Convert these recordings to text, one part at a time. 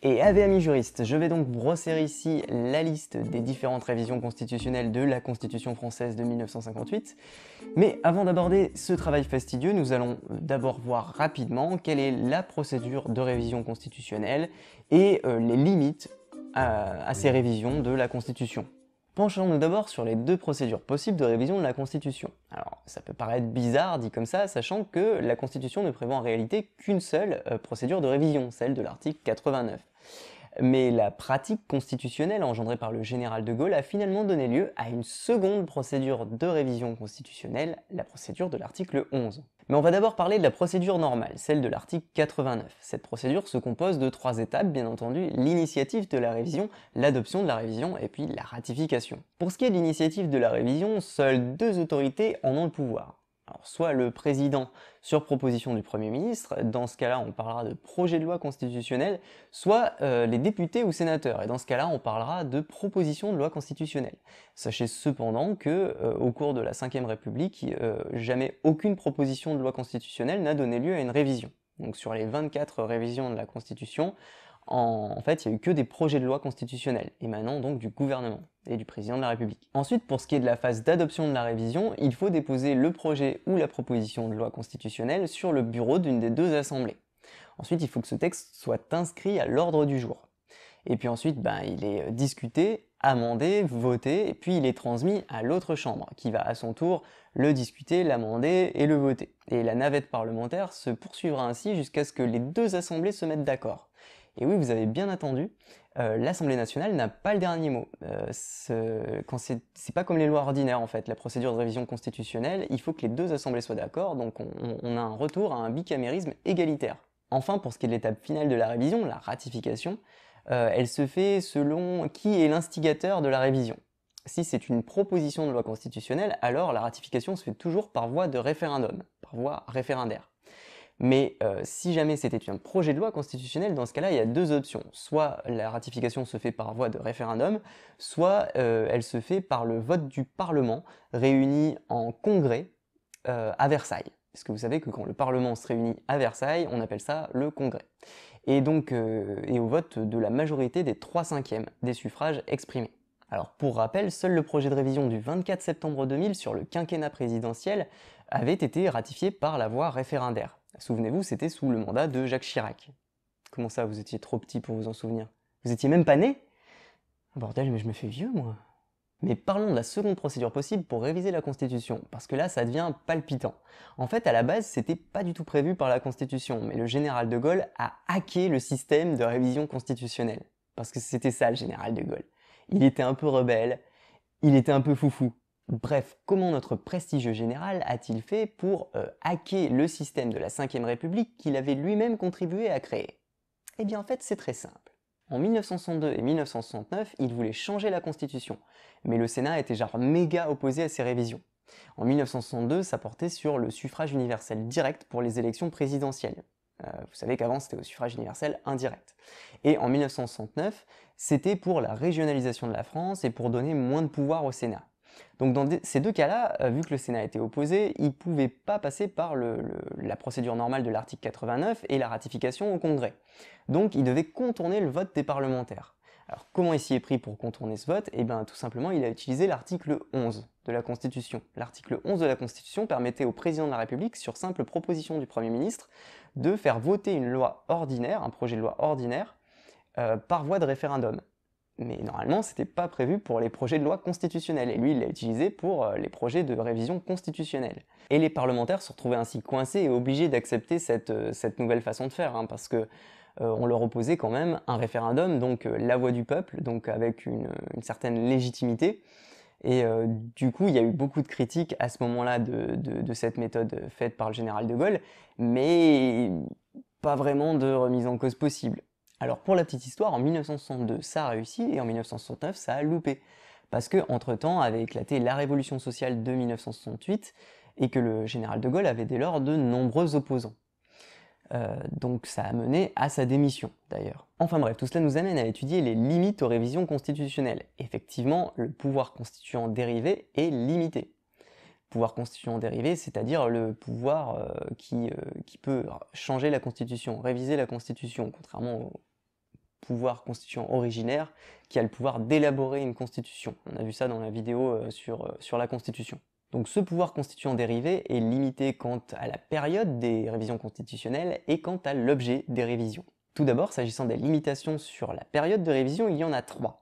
Et amis juristes, je vais donc brosser ici la liste des différentes révisions constitutionnelles de la Constitution française de 1958. Mais avant d'aborder ce travail fastidieux, nous allons d'abord voir rapidement quelle est la procédure de révision constitutionnelle et les limites à ces révisions de la Constitution. Penchons-nous d'abord sur les deux procédures possibles de révision de la Constitution. Alors, ça peut paraître bizarre dit comme ça, sachant que la Constitution ne prévoit en réalité qu'une seule procédure de révision, celle de l'article 89. Mais la pratique constitutionnelle engendrée par le général de Gaulle a finalement donné lieu à une seconde procédure de révision constitutionnelle, la procédure de l'article 11. Mais on va d'abord parler de la procédure normale, celle de l'article 89. Cette procédure se compose de 3 étapes, bien entendu, l'initiative de la révision, l'adoption de la révision et puis la ratification. Pour ce qui est de l'initiative de la révision, seules 2 autorités en ont le pouvoir. Alors, soit le président sur proposition du Premier ministre, dans ce cas-là on parlera de projet de loi constitutionnelle, soit les députés ou sénateurs, et dans ce cas-là on parlera de proposition de loi constitutionnelle. Sachez cependant que au cours de la Ve République, jamais aucune proposition de loi constitutionnelle n'a donné lieu à une révision. Donc sur les 24 révisions de la Constitution, en fait, il n'y a eu que des projets de loi constitutionnels, émanant donc du gouvernement et du président de la République. Ensuite, pour ce qui est de la phase d'adoption de la révision, il faut déposer le projet ou la proposition de loi constitutionnelle sur le bureau d'une des 2 assemblées. Ensuite, il faut que ce texte soit inscrit à l'ordre du jour. Et puis ensuite, il est discuté, amendé, voté, et puis il est transmis à l'autre chambre, qui va à son tour le discuter, l'amender et le voter. Et la navette parlementaire se poursuivra ainsi jusqu'à ce que les 2 assemblées se mettent d'accord. Et oui, vous avez bien entendu, l'Assemblée nationale n'a pas le dernier mot. C'est pas comme les lois ordinaires en fait, la procédure de révision constitutionnelle, il faut que les 2 assemblées soient d'accord, donc on a un retour à un bicamérisme égalitaire. Enfin, pour ce qui est de l'étape finale de la révision, la ratification, elle se fait selon qui est l'instigateur de la révision. Si c'est une proposition de loi constitutionnelle, alors la ratification se fait toujours par voie de référendum, par voie référendaire. Mais si jamais c'était un projet de loi constitutionnelle, dans ce cas-là, il y a 2 options. Soit la ratification se fait par voie de référendum, soit elle se fait par le vote du Parlement, réuni en congrès à Versailles. Parce que vous savez que quand le Parlement se réunit à Versailles, on appelle ça le congrès. Et donc, et au vote de la majorité des 3/5 des suffrages exprimés. Alors pour rappel, seul le projet de révision du 24 septembre 2000 sur le quinquennat présidentiel avait été ratifié par la voie référendaire. Souvenez-vous, c'était sous le mandat de Jacques Chirac. Comment ça, vous étiez trop petit pour vous en souvenir? Vous étiez même pas né? Bordel, mais je me fais vieux, moi. Mais parlons de la seconde procédure possible pour réviser la Constitution, parce que là, ça devient palpitant. En fait, à la base, c'était pas du tout prévu par la Constitution, mais le général de Gaulle a hacké le système de révision constitutionnelle. Parce que c'était ça, le général de Gaulle. Il était un peu rebelle, il était un peu foufou. Bref, comment notre prestigieux général a-t-il fait pour hacker le système de la Ve République qu'il avait lui-même contribué à créer? Eh bien en fait c'est très simple. En 1962 et 1969, il voulait changer la Constitution, mais le Sénat était genre méga opposé à ces révisions. En 1962, ça portait sur le suffrage universel direct pour les élections présidentielles. Vous savez qu'avant c'était au suffrage universel indirect. Et en 1969, c'était pour la régionalisation de la France et pour donner moins de pouvoir au Sénat. Donc dans ces 2 cas-là, vu que le Sénat était opposé, il ne pouvait pas passer par la procédure normale de l'article 89 et la ratification au Congrès. Donc il devait contourner le vote des parlementaires. Alors comment il s'y est pris pour contourner ce vote? Eh bien tout simplement il a utilisé l'article 11 de la Constitution. L'article 11 de la Constitution permettait au président de la République, sur simple proposition du Premier ministre, de faire voter une loi ordinaire, un projet de loi ordinaire, par voie de référendum. Mais normalement, c'était pas prévu pour les projets de loi constitutionnels, et lui, il l'a utilisé pour les projets de révision constitutionnelle. Et les parlementaires se retrouvaient ainsi coincés et obligés d'accepter cette nouvelle façon de faire, parce que on leur opposait quand même un référendum, donc la voix du peuple, donc avec une certaine légitimité. Et du coup, il y a eu beaucoup de critiques à ce moment-là de cette méthode faite par le général de Gaulle, mais pas vraiment de remise en cause possible. Alors pour la petite histoire, en 1962 ça a réussi et en 1969 ça a loupé. Parce que entre-temps avait éclaté la révolution sociale de 1968 et que le général de Gaulle avait dès lors de nombreux opposants. Donc ça a mené à sa démission d'ailleurs. Enfin bref, tout cela nous amène à étudier les limites aux révisions constitutionnelles. Effectivement, le pouvoir constituant dérivé est limité. Pouvoir constituant dérivé, c'est-à-dire le pouvoir qui peut changer la Constitution, réviser la Constitution, contrairement au pouvoir constituant originaire qui a le pouvoir d'élaborer une constitution. On a vu ça dans la vidéo sur la constitution. Donc ce pouvoir constituant dérivé est limité quant à la période des révisions constitutionnelles et quant à l'objet des révisions. Tout d'abord, s'agissant des limitations sur la période de révision, il y en a 3.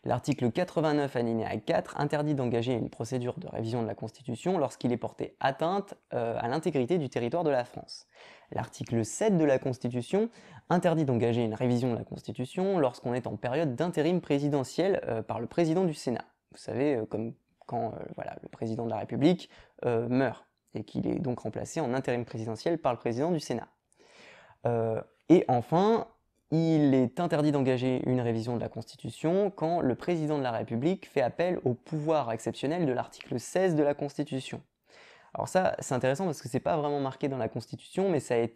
L'article 89 alinéa 4 interdit d'engager une procédure de révision de la Constitution lorsqu'il est porté atteinte à l'intégrité du territoire de la France. L'article 7 de la Constitution interdit d'engager une révision de la Constitution lorsqu'on est en période d'intérim présidentiel par le président du Sénat. Vous savez, comme quand le président de la République meurt et qu'il est donc remplacé en intérim présidentiel par le président du Sénat. Et enfin, il est interdit d'engager une révision de la Constitution quand le président de la République fait appel au pouvoir exceptionnel de l'article 16 de la Constitution. Alors ça, c'est intéressant parce que c'est pas vraiment marqué dans la Constitution, mais c'est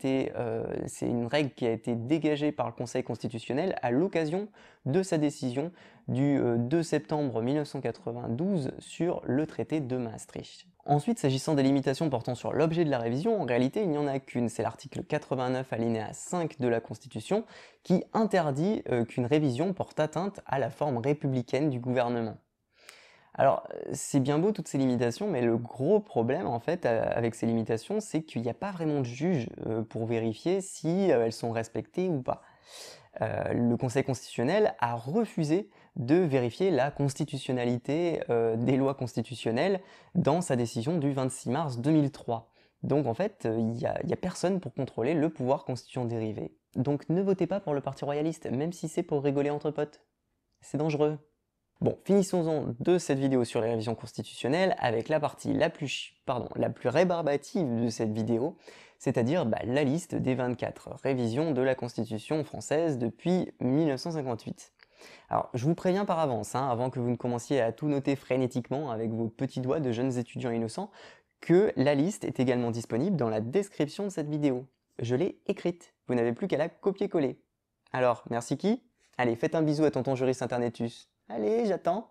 une règle qui a été dégagée par le Conseil constitutionnel à l'occasion de sa décision du 2 septembre 1992 sur le traité de Maastricht. Ensuite, s'agissant des limitations portant sur l'objet de la révision, en réalité, il n'y en a qu'une, c'est l'article 89 alinéa 5 de la Constitution qui interdit qu'une révision porte atteinte à la forme républicaine du gouvernement. Alors, c'est bien beau toutes ces limitations, mais le gros problème en fait avec ces limitations, c'est qu'il n'y a pas vraiment de juge pour vérifier si elles sont respectées ou pas. Le Conseil constitutionnel a refusé de vérifier la constitutionnalité des lois constitutionnelles dans sa décision du 26 mars 2003. Donc en fait, il n'y a personne pour contrôler le pouvoir constituant dérivé. Donc ne votez pas pour le parti royaliste, même si c'est pour rigoler entre potes. C'est dangereux. Bon, finissons-en de cette vidéo sur les révisions constitutionnelles avec la partie la plus rébarbative de cette vidéo, c'est-à-dire la liste des 24 révisions de la Constitution française depuis 1958. Alors, je vous préviens par avance, avant que vous ne commenciez à tout noter frénétiquement avec vos petits doigts de jeunes étudiants innocents, que la liste est également disponible dans la description de cette vidéo. Je l'ai écrite, vous n'avez plus qu'à la copier-coller. Alors, merci qui? Allez, faites un bisou à tonton juriste internetus. Allez, j'attends.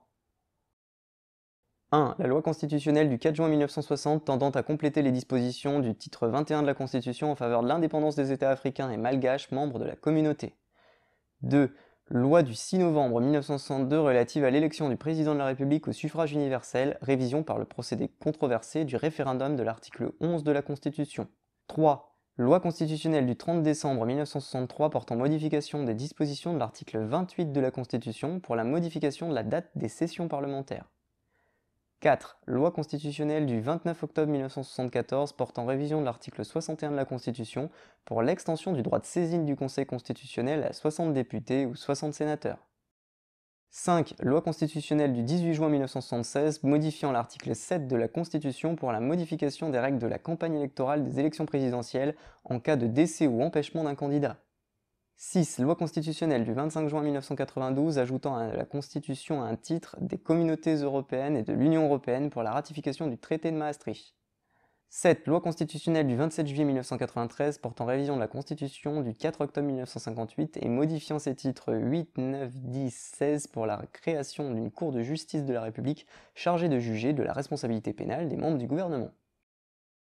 1. La loi constitutionnelle du 4 juin 1960 tendant à compléter les dispositions du titre 21 de la Constitution en faveur de l'indépendance des États africains et malgaches membres de la communauté. 2. Loi du 6 novembre 1962 relative à l'élection du président de la République au suffrage universel, révision par le procédé controversé du référendum de l'article 11 de la Constitution. 3. Loi constitutionnelle du 30 décembre 1963 portant modification des dispositions de l'article 28 de la Constitution pour la modification de la date des sessions parlementaires. 4. Loi constitutionnelle du 29 octobre 1974 portant révision de l'article 61 de la Constitution pour l'extension du droit de saisine du Conseil constitutionnel à 60 députés ou 60 sénateurs. 5. Loi constitutionnelle du 18 juin 1976 modifiant l'article 7 de la Constitution pour la modification des règles de la campagne électorale des élections présidentielles en cas de décès ou empêchement d'un candidat. 6. Loi constitutionnelle du 25 juin 1992 ajoutant à la Constitution un titre des Communautés européennes et de l'Union européenne pour la ratification du traité de Maastricht. 7. Loi constitutionnelle du 27 juillet 1993 portant révision de la Constitution du 4 octobre 1958 et modifiant ses titres 8, 9, 10, 16 pour la création d'une Cour de justice de la République chargée de juger de la responsabilité pénale des membres du gouvernement.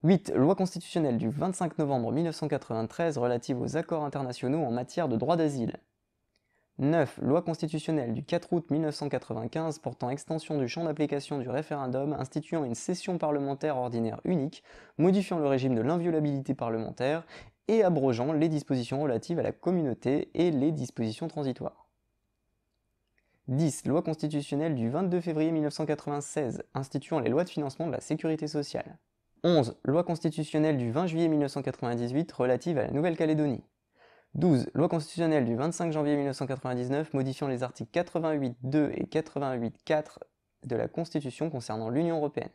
8. Loi constitutionnelle du 25 novembre 1993 relative aux accords internationaux en matière de droit d'asile. 9. Loi constitutionnelle du 4 août 1995 portant extension du champ d'application du référendum instituant une session parlementaire ordinaire unique, modifiant le régime de l'inviolabilité parlementaire et abrogeant les dispositions relatives à la communauté et les dispositions transitoires. 10. Loi constitutionnelle du 22 février 1996 instituant les lois de financement de la sécurité sociale. 11. Loi constitutionnelle du 20 juillet 1998 relative à la Nouvelle-Calédonie. 12. Loi constitutionnelle du 25 janvier 1999 modifiant les articles 88.2 et 88.4 de la Constitution concernant l'Union européenne.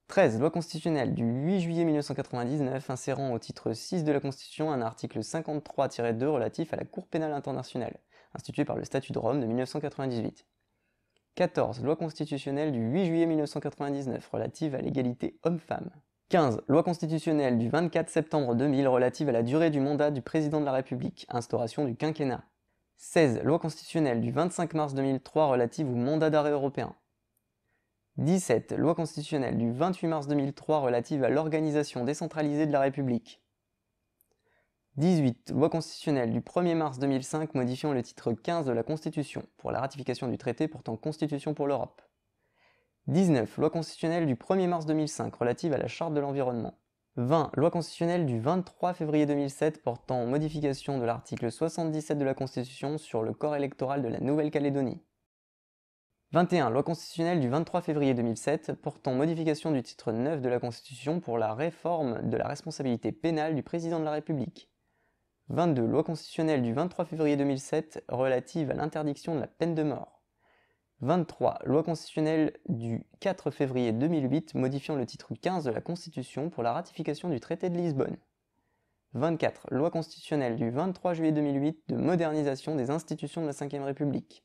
13. Loi constitutionnelle du 8 juillet 1999 insérant au titre 6 de la Constitution un article 53-2 relatif à la Cour pénale internationale, instituée par le Statut de Rome de 1998. 14. Loi constitutionnelle du 8 juillet 1999 relative à l'égalité homme-femme. 15. Loi constitutionnelle du 24 septembre 2000 relative à la durée du mandat du président de la République, instauration du quinquennat. 16. Loi constitutionnelle du 25 mars 2003 relative au mandat d'arrêt européen. 17. Loi constitutionnelle du 28 mars 2003 relative à l'organisation décentralisée de la République. 18. Loi constitutionnelle du 1er mars 2005 modifiant le titre 15 de la Constitution pour la ratification du traité portant Constitution pour l'Europe. 19. Loi constitutionnelle du 1er mars 2005 relative à la Charte de l'environnement. 20. Loi constitutionnelle du 23 février 2007 portant modification de l'article 77 de la Constitution sur le corps électoral de la Nouvelle-Calédonie. 21. Loi constitutionnelle du 23 février 2007 portant modification du titre 9 de la Constitution pour la réforme de la responsabilité pénale du président de la République. 22. Loi constitutionnelle du 23 février 2007 relative à l'interdiction de la peine de mort. 23. Loi constitutionnelle du 4 février 2008 modifiant le titre 15 de la Constitution pour la ratification du traité de Lisbonne. 24. Loi constitutionnelle du 23 juillet 2008 de modernisation des institutions de la Ve République.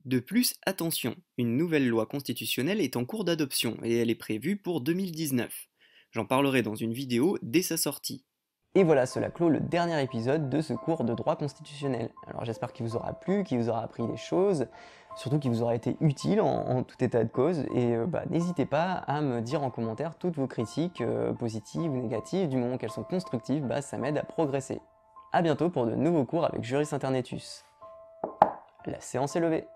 De plus, attention, une nouvelle loi constitutionnelle est en cours d'adoption et elle est prévue pour 2019. J'en parlerai dans une vidéo dès sa sortie. Et voilà, cela clôt le dernier épisode de ce cours de droit constitutionnel. Alors j'espère qu'il vous aura plu, qu'il vous aura appris des choses, surtout qu'il vous aura été utile en tout état de cause. Et n'hésitez pas à me dire en commentaire toutes vos critiques, positives ou négatives, du moment qu'elles sont constructives, ça m'aide à progresser. A bientôt pour de nouveaux cours avec Juris Internetus. La séance est levée.